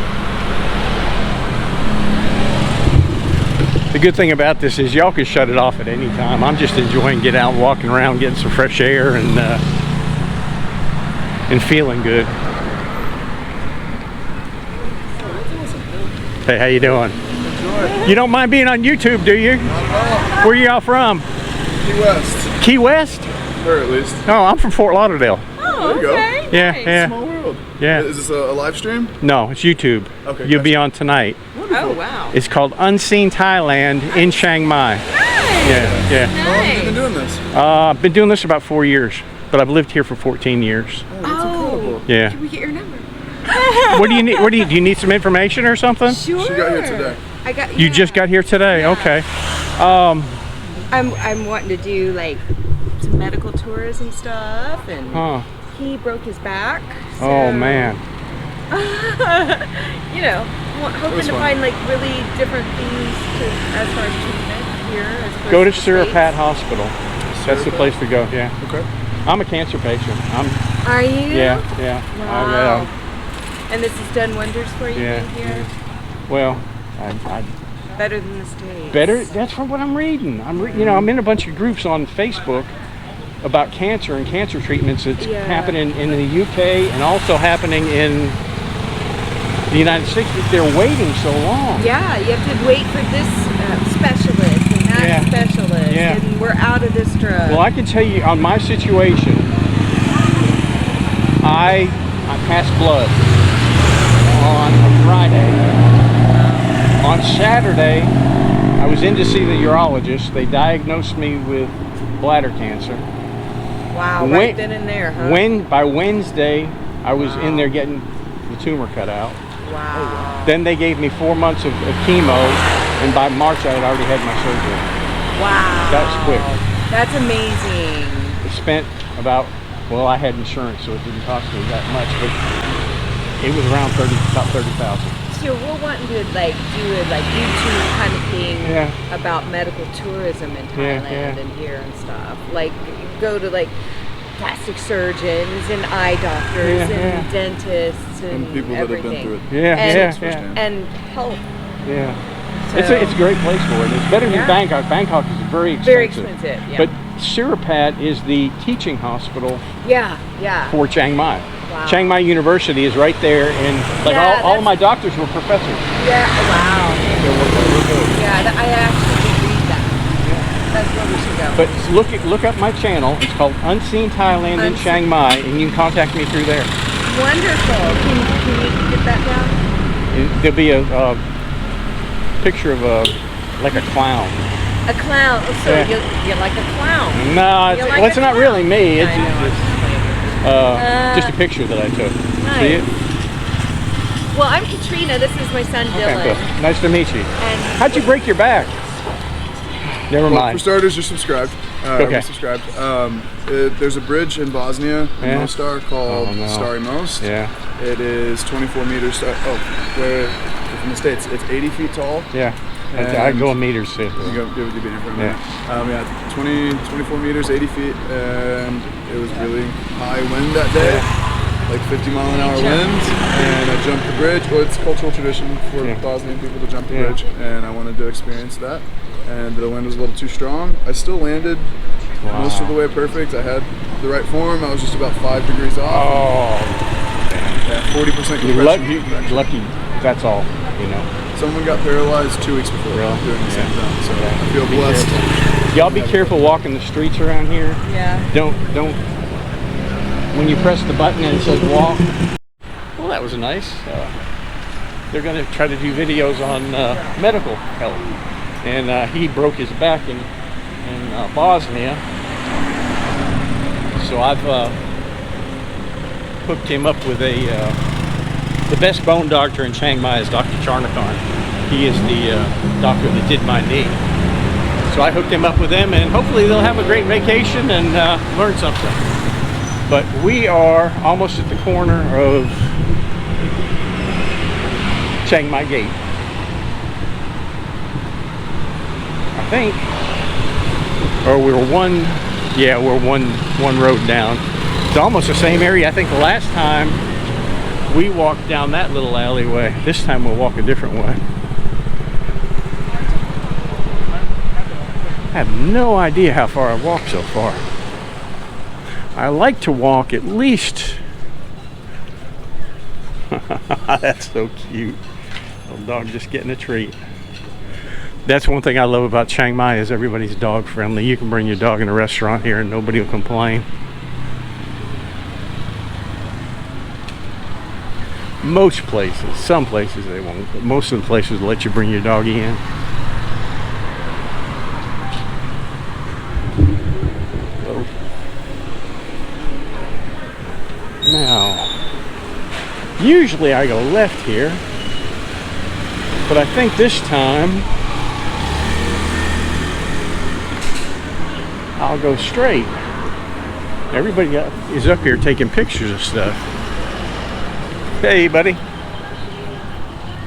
The good thing about this is y'all can shut it off at any time. I'm just enjoying getting out, walking around, getting some fresh air, and feeling good. Hey, how you doing? Enjoy. You don't mind being on YouTube, do you? Not at all. Where y'all from? Key West. Key West? Or at least. Oh, I'm from Fort Lauderdale. Oh, there you go. Yeah, nice. Yeah. Small world. Yeah. Is this a live stream? No, it's YouTube. Okay. You'll be on tonight. Wonderful. Oh, wow. It's called Unseen Thailand in Chiang Mai. Nice. Yeah. How long have you been doing this? I've been doing this about 4 years, but I've lived here for 14 years. Oh, that's incredible. Yeah. Can we get your number? What do you need? Do you need some information or something? Sure. She got here today. You just got here today? Yeah. Okay. I'm wanting to do like some medical tours and stuff, and he broke his back. So, Oh man. You know, hoping to find like really different things as far as treatment here. As Go to Surapat Hospital. That's the place to go. Yeah. Okay. I'm a cancer patient. Are you? Yeah. Wow. And this has done wonders for you Yeah, being here? Well, I Better than the States. better. That's from what I'm reading. You know, I'm in a bunch of groups on Facebook about cancer and cancer treatments. It's happening in the UK and also happening in the United States. They're waiting so long. Yeah, you have to wait for this specialist and that specialist, and we're out of this drug. Well, I can tell you on my situation, I passed blood on a Friday. On Saturday, I was in to see the urologist. They diagnosed me with bladder cancer. Wow, right then and there, huh? By Wednesday, I was in there getting the tumor cut out. Wow. Then they gave me 4 months of chemo, and by March I had already had my surgery. Wow. That was quick. That's amazing. I spent about, well, I had insurance, so it didn't cost me that much, but it was around about 30,000. So we're wanting to like do a like YouTube kind of thing Yeah. about medical tourism in Thailand and here and stuff. Like go to like plastic surgeons and eye doctors and dentists and people that have been everything. through it. And help. Yeah. So, It's a great place for it. It's better than Bangkok. Bangkok is very expensive. very expensive. Yeah. But Surapat is the teaching hospital yeah. for Chiang Mai. Wow. Chiang Mai University is right there, and like all of my doctors were professors. Yeah. Wow. So we're good. Yeah. I actually did read that. That's where we should go. But look up my channel. It's called Unseen Thailand in Chiang Mai, and you can contact me through there. Wonderful. Can you get that down? There'll be a picture of like a clown. A clown. So you're like a clown. No, You're like well, it's a not clown. really me. I know, Just a picture that I took. Nice. See it? Well, I'm Katrina. This is my son Dylan. Okay, cool. Nice to meet you. And How'd you break your back? Never Well, for mind. starters, you're subscribed. Okay. Subscribed. There's a bridge in Bosnia, in Mostar, called Stari Most. Yeah. It is 24 meters. We're from the States. It's 80 feet tall. Yeah. I go in meters too. You go give it in front of me. 24 meters, 80 feet, and it was really high wind that day, like 50-mile-an-hour winds, and I jumped the bridge. Well, it's cultural tradition for Bosnian people to jump the bridge, and I wanted to experience that. And the wind was a little too strong. I still landed most of the way perfect. I had the right form. I was just about 5 degrees off. Oh, Yeah, 40% compression. you're lucky. That's all. You know. Someone got paralyzed 2 weeks before doing the same thing, so I feel blessed. Y'all be careful walking the streets around here. yeah. Don't. When you press the button and it says walk. Well, that was nice. They're going to try to do videos on medical help, and he broke his back in Bosnia, so I've hooked him up with the best bone doctor in Chiang Mai is Dr. Charnakarn. He is the doctor that did my knee. So I hooked him up with them, and hopefully they'll have a great vacation and learn something. But we are almost at the corner of Chiang Mai Gate. I think, or we're one road down. It's almost the same area. I think the last time we walked down that little alleyway. This time we'll walk a different way. I have no idea how far I've walked so far. I like to walk at least. That's so cute. Little dog just getting a treat. That's one thing I love about Chiang Mai is everybody's dog friendly. You can bring your dog in a restaurant here and nobody will complain. Most places, some places they won't, but most of the places will let you bring your doggy in. So, now, usually I go left here, but I think this time I'll go straight. Everybody is up here taking pictures of stuff. Hey, buddy.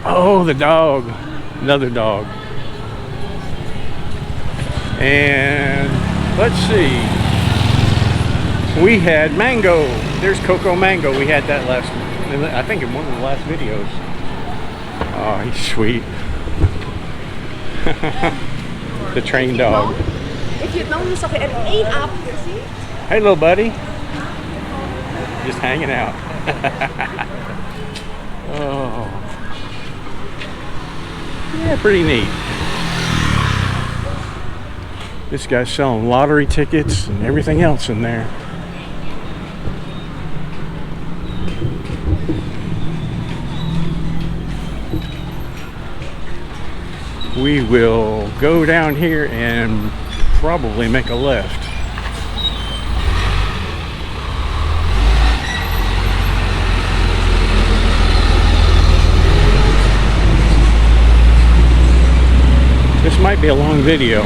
Oh, the dog. Another dog. And let's see. We had mango. There's cocoa mango. We had that last, I think in one of the last videos. Oh, he's sweet. The trained dog. If you know yourself and eat up. Hey, little buddy. Just hanging out. Oh. Yeah, pretty neat. This guy's selling lottery tickets and everything else in there. We will go down here and probably make a left. might be a long video.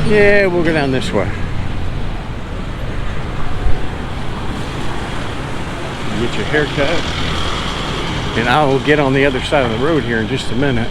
Yeah, we'll go down this way. Get your hair cut. And I will get on the other side of the road here in just a minute.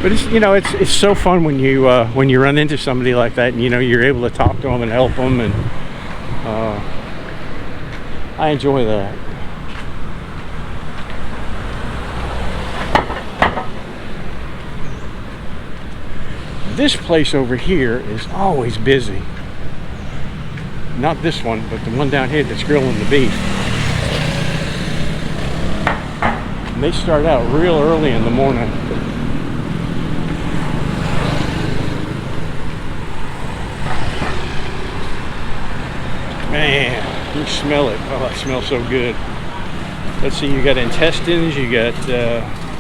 But it's, you know, it's so fun when you run into somebody like that, and you know you're able to talk to them and help them, and I enjoy that. This place over here is always busy. Not this one, but the one down here that's grilling the beef. And they start out real early in the morning. Man, you smell it. Oh, it smells so good. Let's see, you got intestines, you got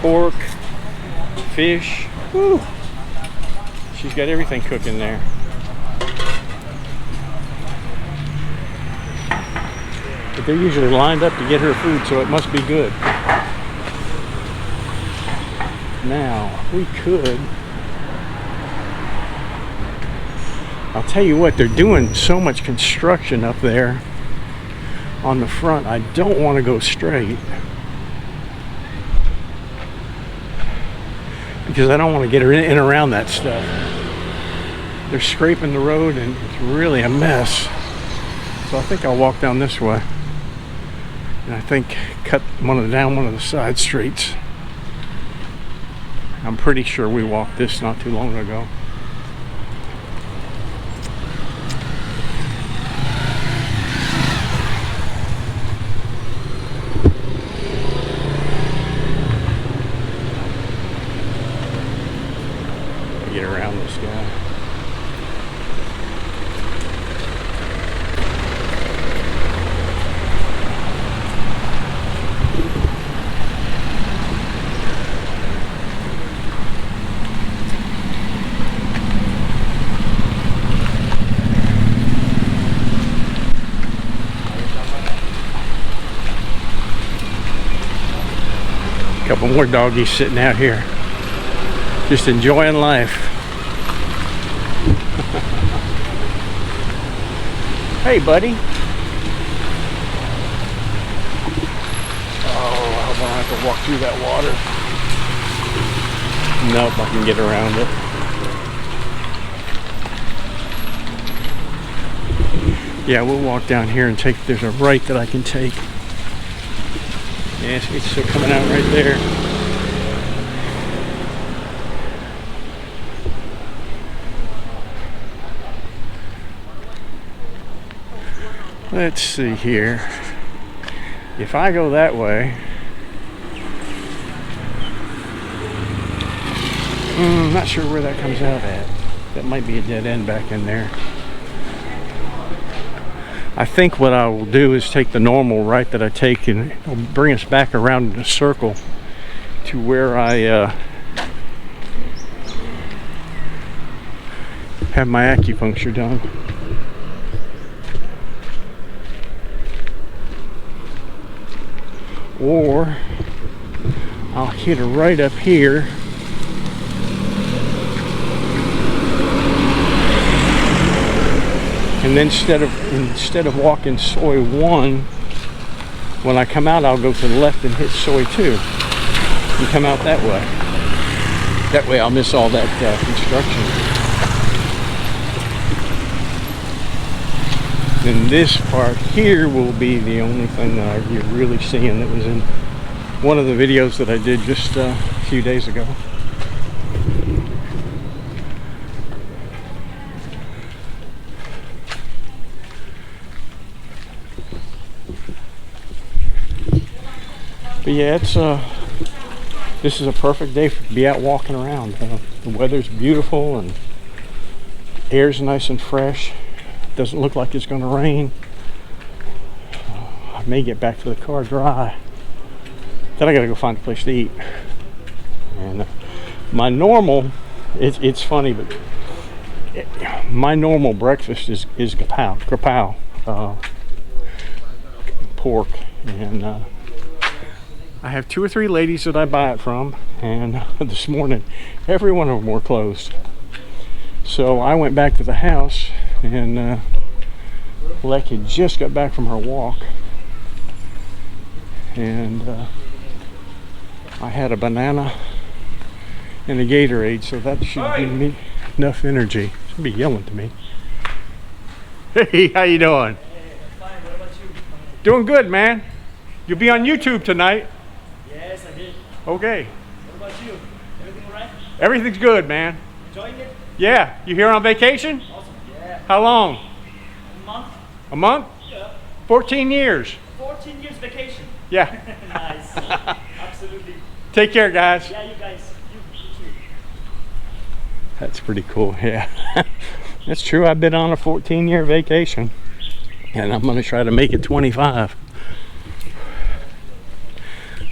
pork, fish. Woo. She's got everything cooking there. But they're usually lined up to get her food, so it must be good. Now, we could... I'll tell you what, they're doing so much construction up there on the front. I don't want to go straight because I don't want to get her in and around that stuff. They're scraping the road and it's really a mess. So I think I'll walk down this way. And I think cut down one of the side streets. I'm pretty sure we walked this not too long ago. Get around this guy. A couple more doggies sitting out here, just enjoying life. Hey, buddy. Oh, I hope I don't have to walk through that water. Nope, I can get around it. Yeah, we'll walk down here and take, there's a right that I can take. Yeah, it's still coming out right there. Let's see here. If I go that way, I'm not sure where that comes out at. That might be a dead end back in there. I think what I will do is take the normal right that I take and it'll bring us back around in a circle to where I have my acupuncture done. Or I'll hit her right up here and then instead of walking soy 1, when I come out I'll go to the left and hit soy 2 and come out that way. That way I'll miss all that construction. Then this part here will be the only thing that you're really seeing that was in one of the videos that I did just a few days ago. But yeah, it's this is a perfect day to be out walking around. The weather's beautiful and air's nice and fresh. Doesn't look like it's going to rain. I may get back to the car dry. Then I gotta go find a place to eat. And my normal, it's funny, but my normal breakfast is grapau, pork, and I have 2 or 3 ladies that I buy it from, and this morning every one of them were closed. So I went back to the house, and Lecky just got back from her walk, and I had a banana and a Gatorade, so that should give me enough energy. She'll be yelling to me. Hey, how you doing? Fine, what about you? Doing good, man. You'll be on YouTube tonight. Yes, I did. Okay. What about you? Everything all right? Everything's good, man. Enjoying it? Yeah. You here on vacation? Awesome. Yeah. How long? A month? A month? Yeah. 14 years. 14 years vacation. Yeah. Nice. Absolutely. Take care, guys. Yeah, you guys. You too. That's pretty cool, yeah. That's true. I've been on a 14-year vacation, and I'm going to try to make it 25.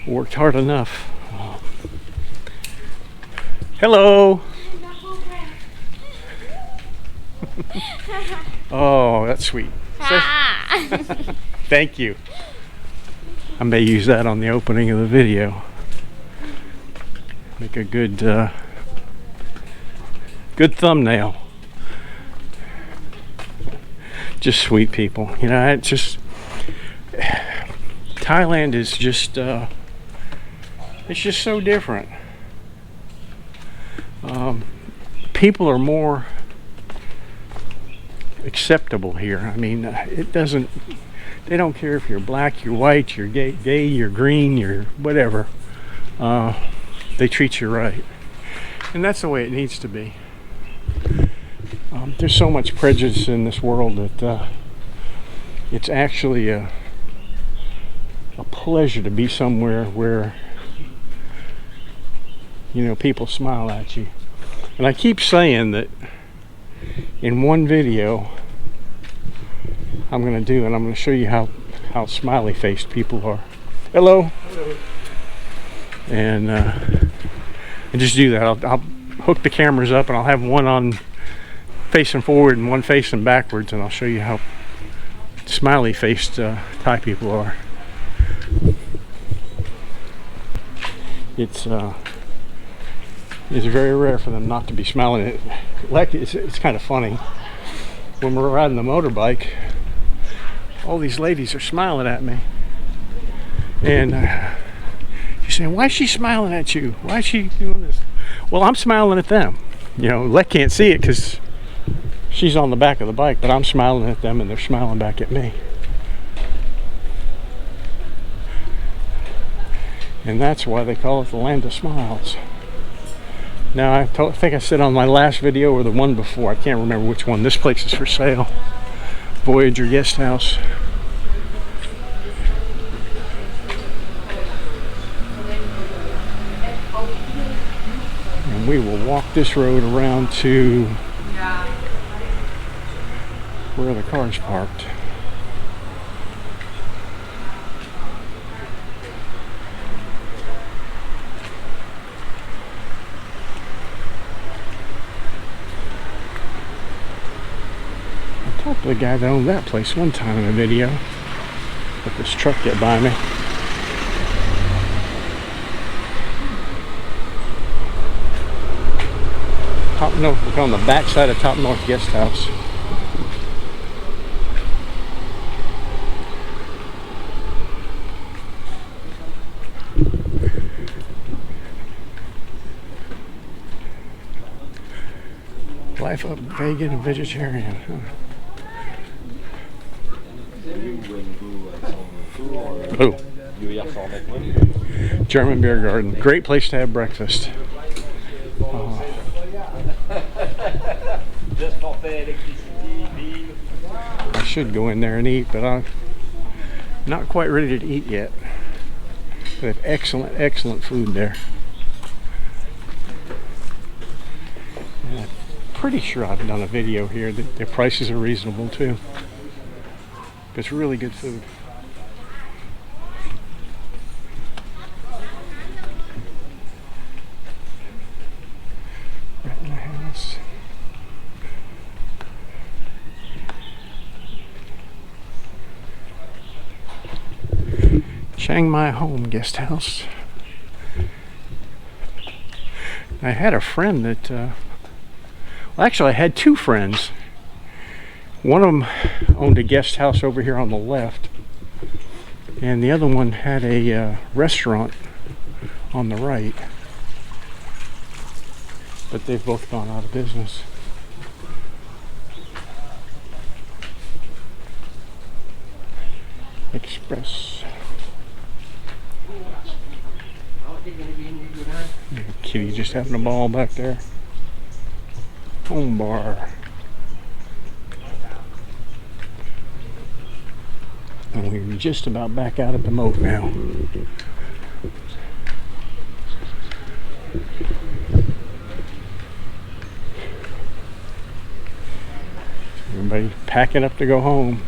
Worked hard enough. Hello. Oh, that's sweet. Thank you. I may use that on the opening of the video. Make a good good thumbnail. Just sweet people, you know. It's just Thailand is just it's just so different. People are more acceptable here. I mean, it doesn't. They don't care if you're black, you're white, you're gay, you're green, you're whatever. They treat you right, and that's the way it needs to be. There's so much prejudice in this world that it's actually a pleasure to be somewhere where, you know, people smile at you. And I keep saying that in one video I'm going to do, and I'm going to show you how smiley faced people are. Hello. Hello. And just do that. I'll hook the cameras up, and I'll have one on facing forward and one facing backwards, and I'll show you how smiley faced Thai people are. It's very rare for them not to be smiling. Like it's kind of funny when we're riding the motorbike, all these ladies are smiling at me, and you're saying, why is she smiling at you? Why is she doing this? Well, I'm smiling at them. You know, Leck can't see it because she's on the back of the bike, but I'm smiling at them and they're smiling back at me. And that's why they call it the land of smiles. Now, I think I said on my last video or the one before, I can't remember which one, this place is for sale. Voyager Guest House. And we will walk this road around to where the car's parked. I talked to the guy that owned that place one time in a video. Let this truck get by me. Top North, we're on the back side of Top North Guest House. Life up vegan and vegetarian. Oh. German beer garden. Great place to have breakfast. I should go in there and eat, but I'm not quite ready to eat yet. They have excellent, excellent food there. And I'm pretty sure I've done a video here that their prices are reasonable too. It's really good food. Nice. Chiang Mai home guest house. I had a friend that, well, actually I had two friends. One of them owned a guest house over here on the left, and the other one had a restaurant on the right. But they've both gone out of business. Express. Kitty just having a ball back there. Home bar. And we're just about back out at the moat now. Everybody packing up to go home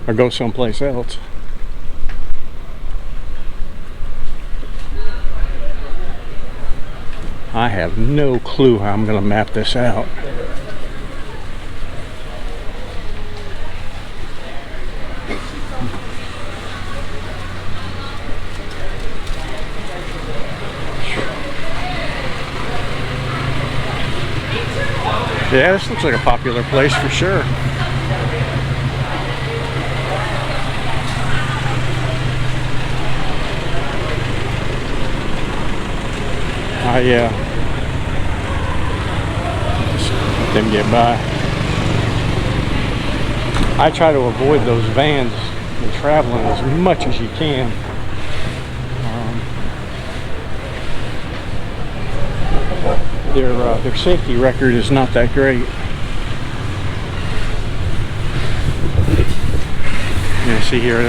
or go someplace else. I have no clue how I'm going to map this out. Yeah, this looks like a popular place for sure. Just let them get by. I try to avoid those vans when traveling as much as you can. Their safety record is not that great. You see here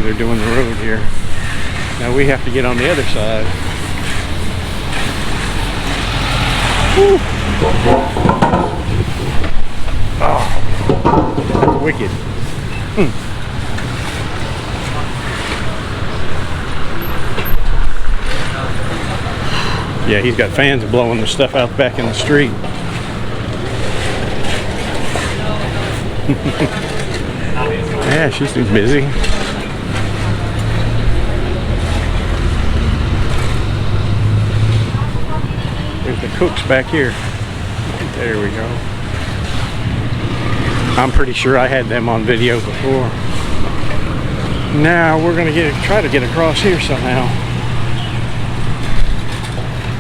they're doing the road here. Now we have to get on the other side. Woo. Oh, that's wicked. Yeah, he's got fans blowing the stuff out back in the street. Yeah, she's too busy. There's the cooks back here. There we go. I'm pretty sure I had them on video before. Now we're gonna try to get across here somehow.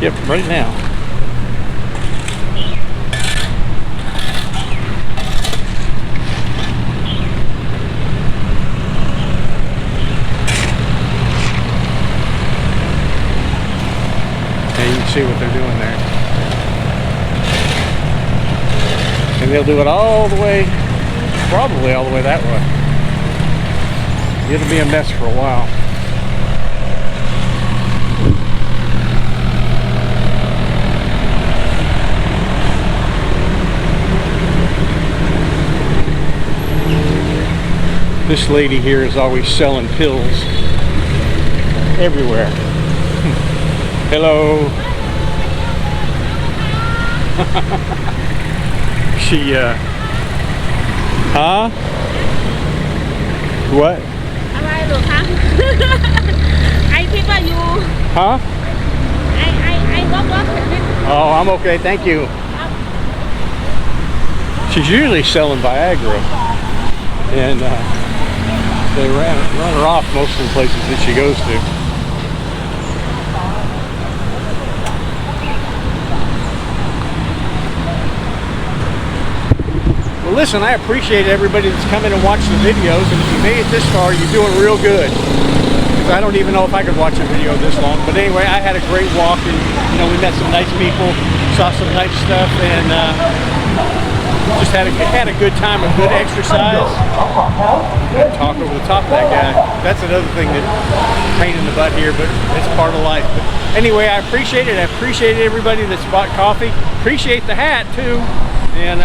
Yep, right now. And you can see what they're doing there. And they'll do it all the way, probably all the way that way. It'll be a mess for a while. This lady here is always selling pills everywhere. Hello. She, huh? What? I prefer you. Huh? I walk. Oh, I'm okay, thank you. She's usually selling Viagra, and they run her off most of the places that she goes to. Well, listen, I appreciate everybody that's coming and watched the videos, and if you made it this far, you're doing real good. Because I don't even know if I could watch a video this long. But anyway, I had a great walk, and you know, we met some nice people, saw some nice stuff, and just had a good time, a good exercise. Talk over the top of that guy. That's another thing that pain in the butt here, but it's part of life. But anyway, I appreciate it. I appreciate everybody that's bought coffee. Appreciate the hat too. And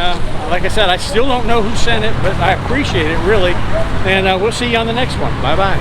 like I said, I still don't know who sent it, but I appreciate it really. And we'll see you on the next one. Bye bye.